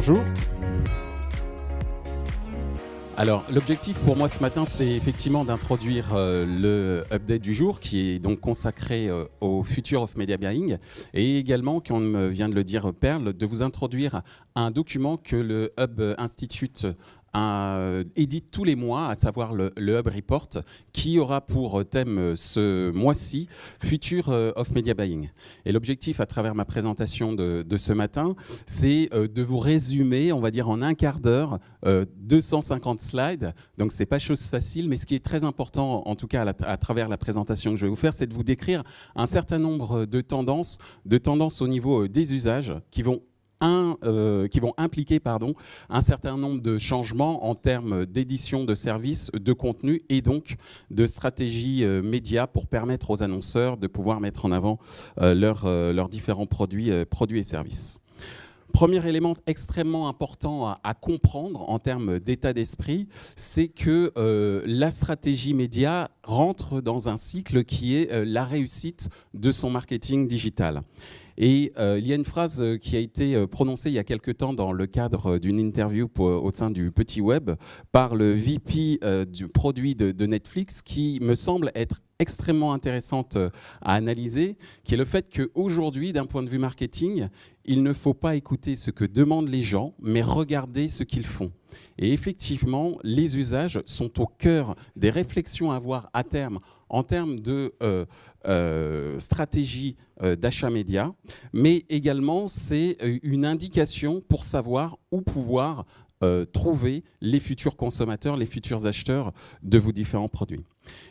Bonjour. Alors, l'objectif pour moi ce matin, c'est effectivement d'introduire le update du jour qui est donc consacré au Future of Media Buying et également, comme vient de le dire Perle, de vous introduire un document que le Hub Institute édite tous les mois, à savoir le Hub Report, qui aura pour thème ce mois-ci Future of Media Buying. Et l'objectif à travers ma présentation de ce matin, c'est de vous résumer, on va dire en un quart d'heure, 250 slides. Donc c'est pas chose facile, mais ce qui est très important, en tout cas à travers la présentation que je vais vous faire, c'est de vous décrire un certain nombre de tendances au niveau des usages qui vont impliquer un certain nombre de changements en termes d'édition de services, de contenu et donc de stratégie média pour permettre aux annonceurs de pouvoir mettre en avant leurs différents produits et services. Premier élément extrêmement important à comprendre en termes d'état d'esprit, c'est que la stratégie média rentre dans un cycle qui est la réussite de son marketing digital. Et il y a une phrase qui a été prononcée il y a quelque temps dans le cadre d'une interview au sein du Petit Web par le VP du produit de Netflix qui me semble être extrêmement intéressante à analyser, qui est le fait qu'aujourd'hui, d'un point de vue marketing, il ne faut pas écouter ce que demandent les gens, mais regarder ce qu'ils font. Et effectivement, les usages sont au cœur des réflexions à avoir à terme en termes de stratégie d'achat média, mais également c'est une indication pour savoir où pouvoir trouver les futurs consommateurs, les futurs acheteurs de vos différents produits.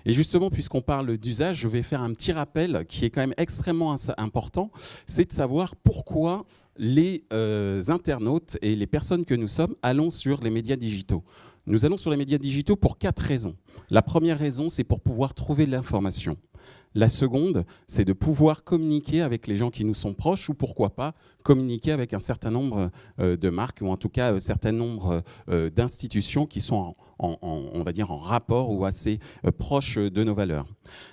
Et justement, puisqu'on parle d'usage, je vais faire un petit rappel qui est quand même extrêmement important, c'est de savoir pourquoi les internautes et les personnes que nous sommes allons sur les médias digitaux. Nous allons sur les médias digitaux pour 4 raisons. La première raison, c'est pour pouvoir trouver de l'information. La seconde, c'est de pouvoir communiquer avec les gens qui nous sont proches ou pourquoi pas communiquer avec un certain nombre de marques ou en tout cas un certain nombre d'institutions qui sont on va dire en rapport ou assez proches de nos valeurs.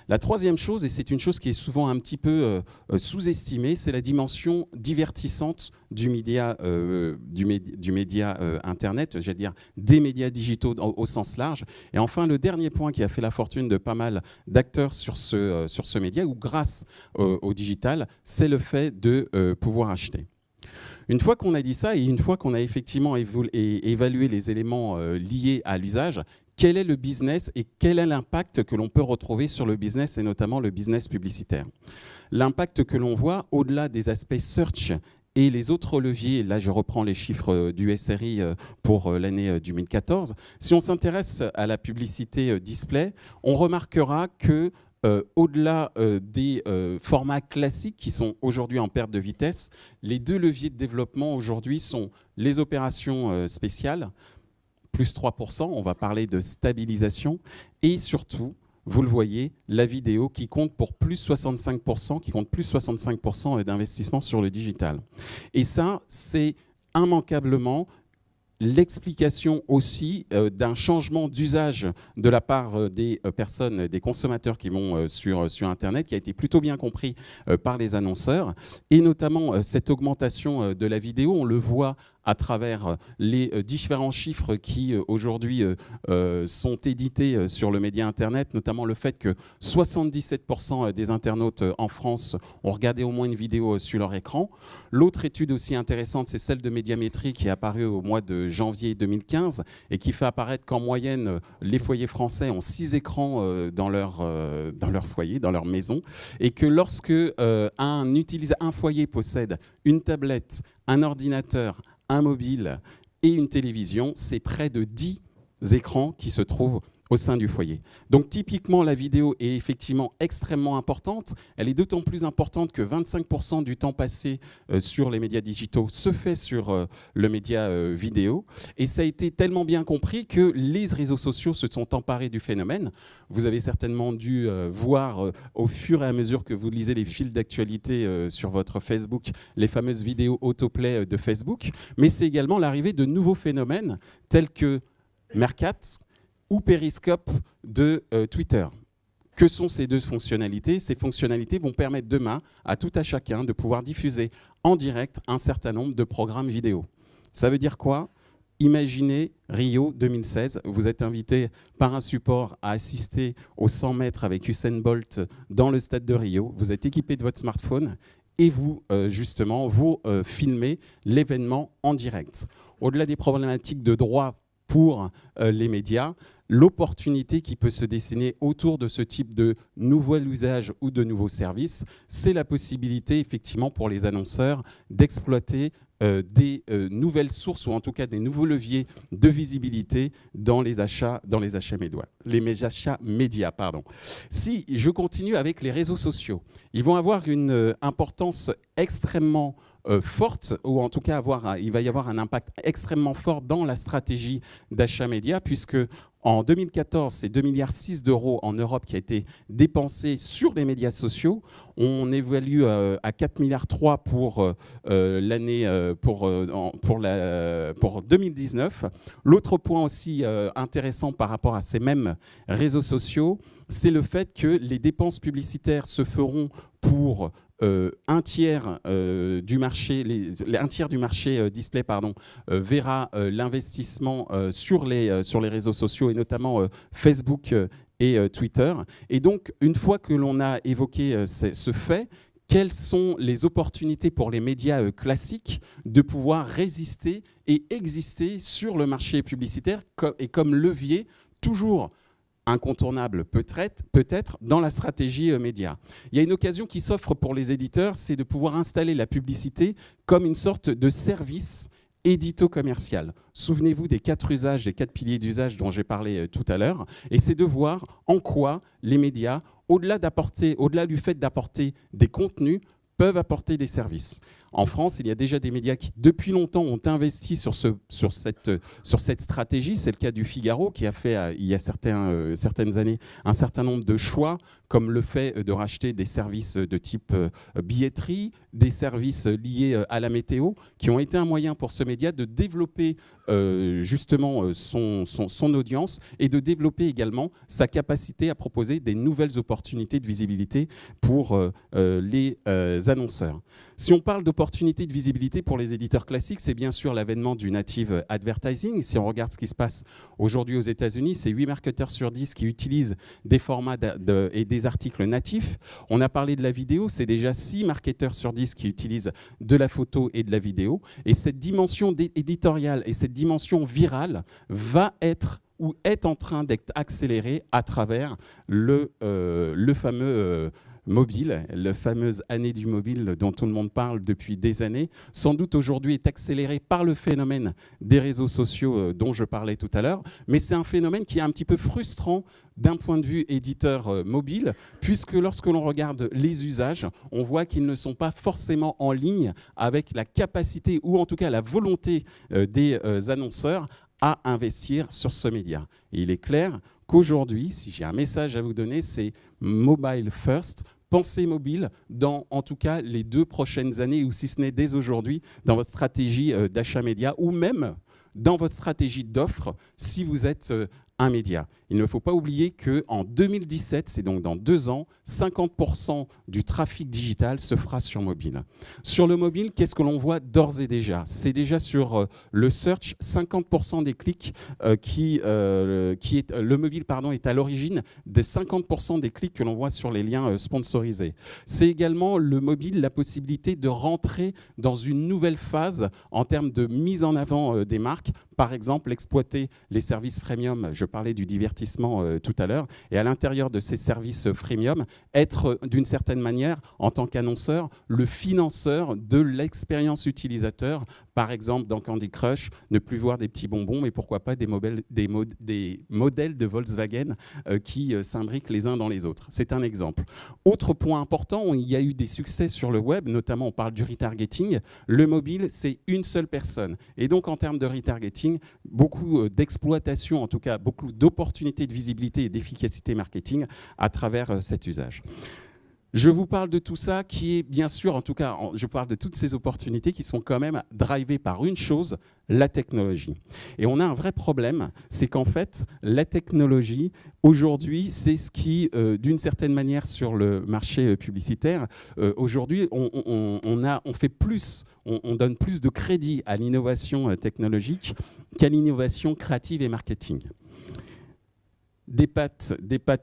La troisième chose, et c'est une chose qui est souvent un petit peu sous-estimée, c'est la dimension divertissante du média Internet, j'allais dire des médias digitaux au sens large. Et enfin, le dernier point qui a fait la fortune de pas mal d'acteurs sur ce média, ou grâce au digital, c'est le fait de pouvoir acheter. Une fois qu'on a dit ça et une fois qu'on a effectivement évalué les éléments liés à l'usage, quel est le business et quel est l'impact que l'on peut retrouver sur le business et notamment le business publicitaire? L'impact que l'on voit au-delà des aspects search et les autres leviers, là je reprends les chiffres du SRI pour l'année 2014, si on s'intéresse à la publicité display, on remarquera que au-delà des formats classiques qui sont aujourd'hui en perte de vitesse, les 2 leviers de développement aujourd'hui sont les opérations spéciales, plus 3%, on va parler de stabilisation, et surtout, vous le voyez, la vidéo qui compte pour plus 65%, qui compte plus 65% d'investissement sur le digital. Et ça, c'est immanquablement l'explication aussi d'un changement d'usage de la part des personnes, des consommateurs qui vont sur Internet, qui a été plutôt bien compris par les annonceurs. Et notamment cette augmentation de la vidéo, on le voit à travers les différents chiffres qui aujourd'hui sont édités sur le média Internet, notamment le fait que 77% des internautes en France ont regardé au moins une vidéo sur leur écran. L'autre étude aussi intéressante, c'est celle de Médiamétrie qui est apparue au mois de janvier 2015 et qui fait apparaître qu'en moyenne, les foyers français ont 6 écrans dans leur foyer, dans leur maison, et que lorsque un foyer possède une tablette, un ordinateur, un mobile et une télévision, c'est près de 10 écrans qui se trouvent au sein du foyer. Donc typiquement, la vidéo est effectivement extrêmement importante. Elle est d'autant plus importante que 25% du temps passé sur les médias digitaux se fait sur le média vidéo. Et ça a été tellement bien compris que les réseaux sociaux se sont emparés du phénomène. Vous avez certainement dû voir au fur et à mesure que vous lisez les fils d'actualité sur votre Facebook, les fameuses vidéos autoplay de Facebook. Mais c'est également l'arrivée de nouveaux phénomènes tels que Meerkat ou Periscope de Twitter. Que sont ces 2 fonctionnalités? Ces fonctionnalités vont permettre demain à tout à chacun de pouvoir diffuser en direct un certain nombre de programmes vidéo. Ça veut dire quoi ? Imaginez Rio 2016, vous êtes invité par un support à assister aux 100 mètres avec Usain Bolt dans le stade de Rio. Vous êtes équipé de votre smartphone et vous, filmez l'événement en direct. Au-delà des problématiques de droit pour les médias, l'opportunité qui peut se dessiner autour de ce type de nouvel usage ou de nouveaux services, c'est la possibilité effectivement pour les annonceurs d'exploiter des nouvelles sources ou en tout cas des nouveaux leviers de visibilité dans les achats médias. Si je continue avec les réseaux sociaux, ils vont avoir une importance extrêmement forte, ou en tout cas il va y avoir un impact extrêmement fort dans la stratégie d'achat média, puisque en 2014, c'est 2,6 milliards d'euros en Europe qui a été dépensé sur les médias sociaux. On évalue à 4,3 milliards pour l'année pour 2019. L'autre point aussi intéressant par rapport à ces mêmes réseaux sociaux, c'est le fait que les dépenses publicitaires se feront pour un tiers du marché display verra l'investissement sur les réseaux sociaux et notamment Facebook et Twitter. Et donc, une fois que l'on a évoqué ce fait, quelles sont les opportunités pour les médias classiques de pouvoir résister et exister sur le marché publicitaire et comme levier toujours incontournable peut-être dans la stratégie média. Il y a une occasion qui s'offre pour les éditeurs, c'est de pouvoir installer la publicité comme une sorte de service édito-commercial. Souvenez-vous des 4 usages, des 4 piliers d'usage dont j'ai parlé tout à l'heure, et c'est de voir en quoi les médias, au-delà du fait d'apporter des contenus, peuvent apporter des services. En France, il y a déjà des médias qui, depuis longtemps, ont investi sur cette stratégie. C'est le cas du Figaro, qui a fait, il y a certaines années, un certain nombre de choix, comme le fait de racheter des services de type billetterie, des services liés à la météo, qui ont été un moyen pour ce média de développer justement son audience et de développer également sa capacité à proposer des nouvelles opportunités de visibilité pour les annonceurs. Si on parle d'opportunités de visibilité pour les éditeurs classiques, c'est bien sûr l'avènement du native advertising. Si on regarde ce qui se passe aujourd'hui aux États-Unis, c'est 8 marketeurs sur 10 qui utilisent des formats et des articles natifs. On a parlé de la vidéo, c'est déjà 6 marketeurs sur 10 qui utilisent de la photo et de la vidéo. Et cette dimension éditoriale et cette dimension virale va être ou est en train d'être accélérée à travers le fameux mobile, la fameuse année du mobile dont tout le monde parle depuis des années, sans doute aujourd'hui est accélérée par le phénomène des réseaux sociaux dont je parlais tout à l'heure, mais c'est un phénomène qui est un petit peu frustrant d'un point de vue éditeur mobile, puisque lorsque l'on regarde les usages, on voit qu'ils ne sont pas forcément en ligne avec la capacité ou en tout cas la volonté des annonceurs à investir sur ce média. Et il est clair qu'aujourd'hui, si j'ai un message à vous donner, c'est mobile first. Pensez mobile dans, en tout cas, les 2 prochaines années, ou si ce n'est dès aujourd'hui, dans votre stratégie d'achat média, ou même dans votre stratégie d'offre, si vous êtes un média. Il ne faut pas oublier qu'en 2017, c'est donc dans 2 ans, 50% du trafic digital se fera sur mobile. Sur le mobile, qu'est-ce que l'on voit d'ores et déjà ? C'est déjà sur le search, 50% des clics le mobile est à l'origine de 50% des clics que l'on voit sur les liens sponsorisés. C'est également le mobile la possibilité de rentrer dans une nouvelle phase en termes de mise en avant des marques. Par exemple, exploiter les services freemium. Je parlais du divertissement tout à l'heure. Et à l'intérieur de ces services freemium, être d'une certaine manière, en tant qu'annonceur, le financeur de l'expérience utilisateur. Par exemple, dans Candy Crush, ne plus voir des petits bonbons, mais pourquoi pas des modèles de Volkswagen qui s'imbriquent les uns dans les autres. C'est un exemple. Autre point important, il y a eu des succès sur le web, notamment on parle du retargeting. Le mobile, c'est une seule personne. Et donc, en termes de retargeting, beaucoup d'exploitation, en tout cas beaucoup d'opportunités de visibilité et d'efficacité marketing à travers cet usage. Je vous parle de tout ça qui est bien sûr, en tout cas, je parle de toutes ces opportunités qui sont quand même drivées par une chose, la technologie. Et on a un vrai problème, c'est qu'en fait, la technologie, aujourd'hui, c'est ce qui, d'une certaine manière, sur le marché publicitaire, aujourd'hui, on fait plus, on donne plus de crédit à l'innovation technologique qu'à l'innovation créative et marketing. Des pâtes,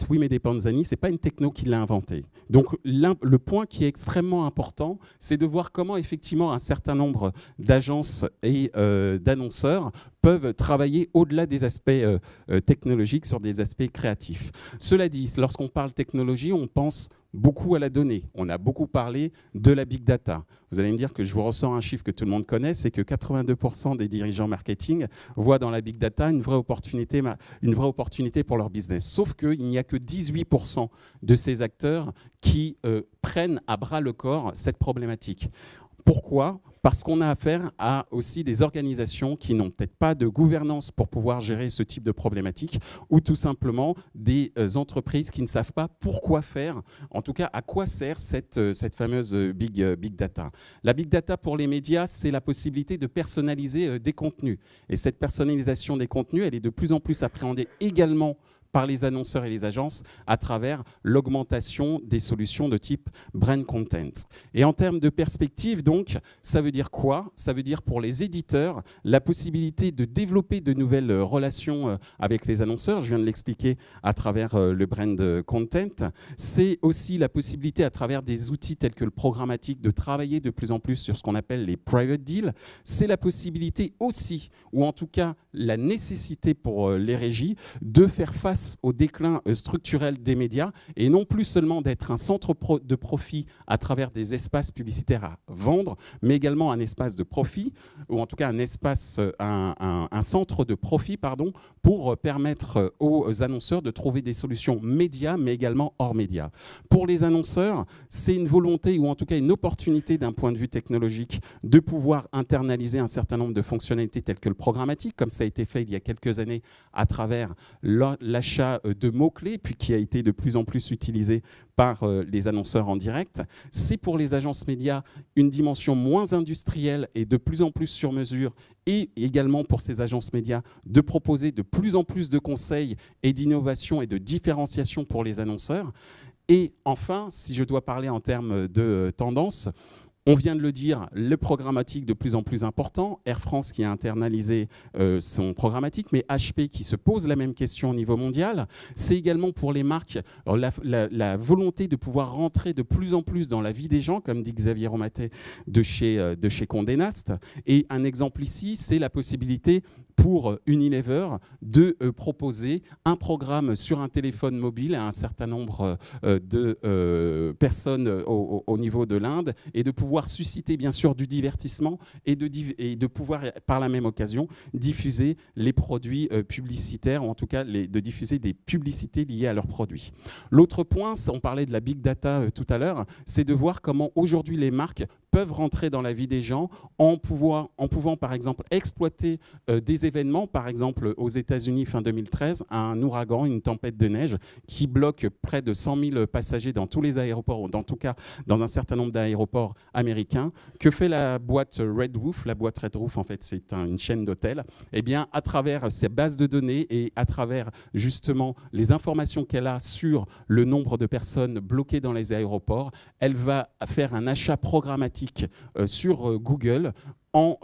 oui, mais des panzani, ce n'est pas une techno qui l'a inventé. Donc le point qui est extrêmement important, c'est de voir comment effectivement un certain nombre d'agences et d'annonceurs peuvent travailler au-delà des aspects technologiques sur des aspects créatifs. Cela dit, lorsqu'on parle technologie, on pense beaucoup à la donnée. On a beaucoup parlé de la big data. Vous allez me dire que je vous ressors un chiffre que tout le monde connaît, c'est que 82% des dirigeants marketing voient dans la big data une vraie opportunité pour leur business. Sauf qu'il n'y a que 18% de ces acteurs qui prennent à bras le corps cette problématique. Pourquoi ? Parce qu'on a affaire à aussi des organisations qui n'ont peut-être pas de gouvernance pour pouvoir gérer ce type de problématique, ou tout simplement des entreprises qui ne savent pas pourquoi faire, en tout cas à quoi sert cette fameuse big data. La big data pour les médias, c'est la possibilité de personnaliser des contenus. Et cette personnalisation des contenus, elle est de plus en plus appréhendée également par les annonceurs et les agences à travers l'augmentation des solutions de type brand content. Et en termes de perspective, donc, ça veut dire quoi ? Ça veut dire pour les éditeurs la possibilité de développer de nouvelles relations avec les annonceurs. Je viens de l'expliquer à travers le brand content. C'est aussi la possibilité à travers des outils tels que le programmatique de travailler de plus en plus sur ce qu'on appelle les private deals. C'est la possibilité aussi, ou en tout cas la nécessité pour les régies, de faire face au déclin structurel des médias et non plus seulement d'être un centre de profit à travers des espaces publicitaires à vendre, mais également un espace de profit, ou en tout cas un centre de profit pour permettre aux annonceurs de trouver des solutions médias, mais également hors médias. Pour les annonceurs, c'est une volonté ou en tout cas une opportunité d'un point de vue technologique de pouvoir internaliser un certain nombre de fonctionnalités telles que le programmatique, comme ça a été fait il y a quelques années à travers l'achat de mots-clés, puis qui a été de plus en plus utilisé par les annonceurs en direct. C'est pour les agences médias une dimension moins industrielle et de plus en plus sur mesure, et également pour ces agences médias de proposer de plus en plus de conseils et d'innovation et de différenciation pour les annonceurs. Et enfin, si je dois parler en termes de tendance, on vient de le dire, le programmatique de plus en plus important, Air France qui a internalisé son programmatique, mais HP qui se pose la même question au niveau mondial. C'est également pour les marques la volonté de pouvoir rentrer de plus en plus dans la vie des gens, comme dit Xavier Romatet de chez Condé Nast. Et un exemple ici, c'est la possibilité pour Unilever de proposer un programme sur un téléphone mobile à un certain nombre de personnes au niveau de l'Inde et de pouvoir susciter bien sûr du divertissement et de pouvoir par la même occasion diffuser les produits publicitaires ou en tout cas de diffuser des publicités liées à leurs produits. L'autre point, on parlait de la big data tout à l'heure, c'est de voir comment aujourd'hui les marques peuvent rentrer dans la vie des gens en pouvant par exemple exploiter des événements, par exemple aux États-Unis fin 2013, un ouragan, une tempête de neige qui bloque près de 100 000 passagers dans tous les aéroports, ou en tout cas dans un certain nombre d'aéroports américains. Que fait la boîte Red Roof ? La boîte Red Roof, en fait, c'est une chaîne d'hôtels. Eh bien, à travers ces bases de données et à travers justement les informations qu'elle a sur le nombre de personnes bloquées dans les aéroports, elle va faire un achat programmatique sur Google en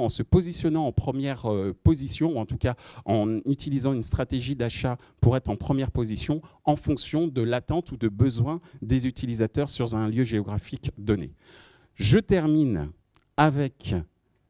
se positionnant en première position, ou en tout cas en utilisant une stratégie d'achat pour être en première position en fonction de l'attente ou de besoin des utilisateurs sur un lieu géographique donné. Je termine avec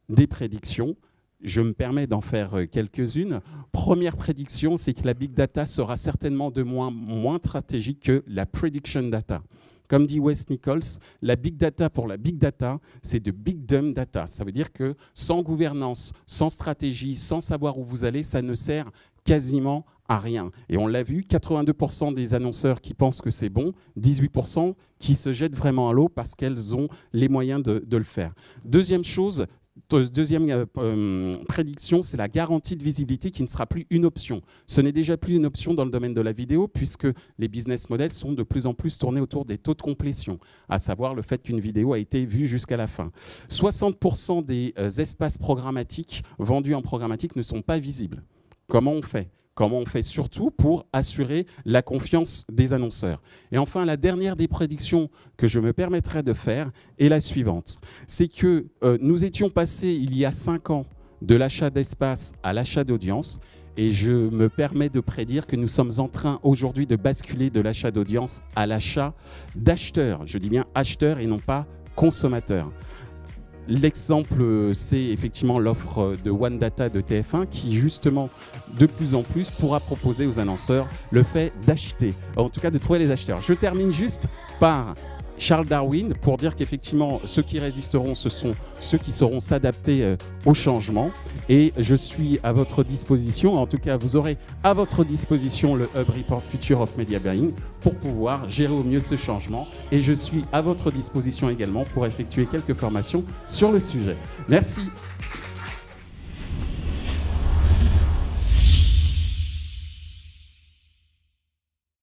des prédictions. Je me permets d'en faire quelques-unes. Première prédiction, c'est que la big data sera certainement de moins stratégique que la prediction data. Comme dit Wes Nichols, la big data pour la big data, c'est de big dumb data. Ça veut dire que sans gouvernance, sans stratégie, sans savoir où vous allez, ça ne sert quasiment à rien. Et on l'a vu, 82% des annonceurs qui pensent que c'est bon, 18% qui se jettent vraiment à l'eau parce qu'elles ont les moyens de le faire. Deuxième chose, Deuxième prédiction, c'est la garantie de visibilité qui ne sera plus une option. Ce n'est déjà plus une option dans le domaine de la vidéo puisque les business models sont de plus en plus tournés autour des taux de complétion, à savoir le fait qu'une vidéo a été vue jusqu'à la fin. 60% des espaces programmatiques vendus en programmatique ne sont pas visibles. Comment on fait ? Comment on fait surtout pour assurer la confiance des annonceurs. Et enfin, la dernière des prédictions que je me permettrai de faire est la suivante. C'est que nous étions passés il y a 5 ans de l'achat d'espace à l'achat d'audience. Et je me permets de prédire que nous sommes en train aujourd'hui de basculer de l'achat d'audience à l'achat d'acheteurs. Je dis bien acheteurs et non pas consommateurs. L'exemple, c'est effectivement l'offre de One Data de TF1 qui, justement, de plus en plus, pourra proposer aux annonceurs le fait d'acheter, en tout cas de trouver les acheteurs. Je termine juste par Charles Darwin pour dire qu'effectivement, ceux qui résisteront, ce sont ceux qui sauront s'adapter au changement. Et je suis à votre disposition, en tout cas, vous aurez à votre disposition le Hub Report Future of Media Buying pour pouvoir gérer au mieux ce changement. Et je suis à votre disposition également pour effectuer quelques formations sur le sujet. Merci.